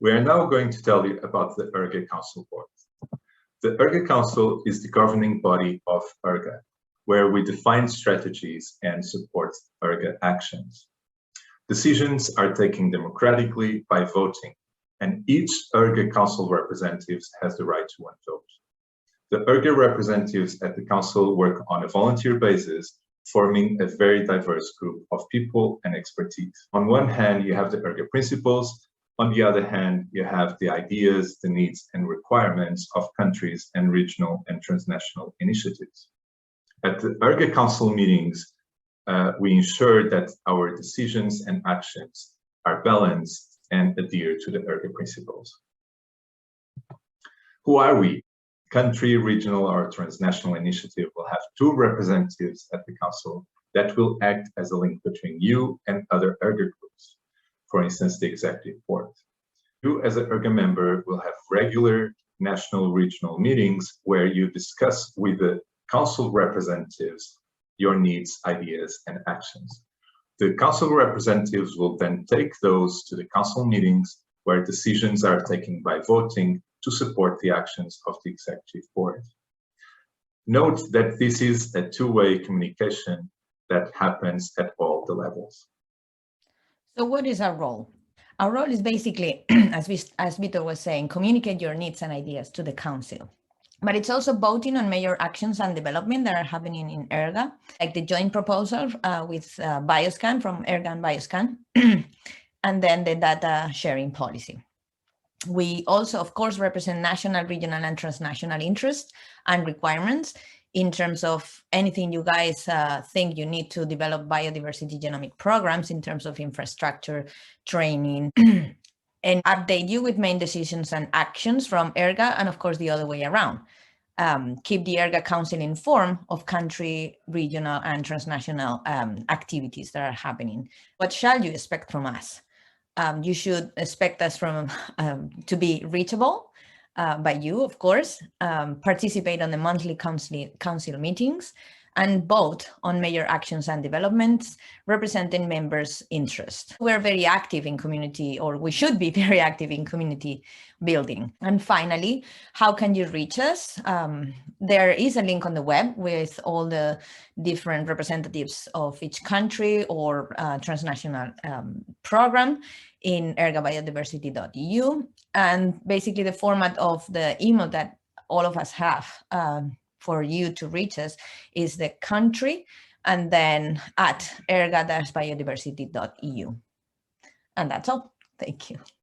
We are now going to tell you about the ERGA Council Board. The ERGA Council is the governing body of ERGA, where we define strategies and support ERGA actions. Decisions are taken democratically by voting, and each ERGA Council representative has the right to one vote. The ERGA representatives at the Council work on a volunteer basis, forming a very diverse group of people and expertise. On one hand, you have the ERGA principles. On the other hand, you have the ideas, the needs and requirements of countries and regional and transnational initiatives. At the ERGA Council meetings, we ensure that our decisions and actions are balanced and adhere to the ERGA principles. Who are we? Country, regional or transnational initiative will have two representatives at the Council that will act as a link between you and other ERGA groups. For instance, the Executive Board. You as an ERGA member will have regular national regional meetings where you discuss with the Council representatives your needs, ideas, and actions. The Council representatives will then take those to the Council meetings where decisions are taken by voting to support the actions of the Executive Board. Note that this is a two-way communication that happens at all the levels. So what is our role? Our role is basically, as Vitor was saying, communicate your needs and ideas to the Council. But it's also voting on major actions and development that are happening in ERGA, like the joint proposal with Bioscan from ERGA and Bioscan, and then the data sharing policy. We also, of course, represent national, regional, and transnational interests and requirements in terms of anything you guys think you need to develop biodiversity genomic programs in terms of infrastructure, training, and update you with main decisions and actions from ERGA, and of course, the other way around. Keep the ERGA Council informed of country, regional, and transnational activities that are happening. What shall you expect from us? You should expect us to be reachable by you, of course, participate on the monthly council meetings, and vote on major actions and developments representing members' interests. We're very active in community, or we should be very active in community building. And finally, how can you reach us? There is a link on the web with all the different representatives of each country or transnational program in ERGA-biodiversity.eu. And basically the format of the email that all of us have for you to reach us is the country and then at erga-biodiversity.eu. And that's all. Thank you.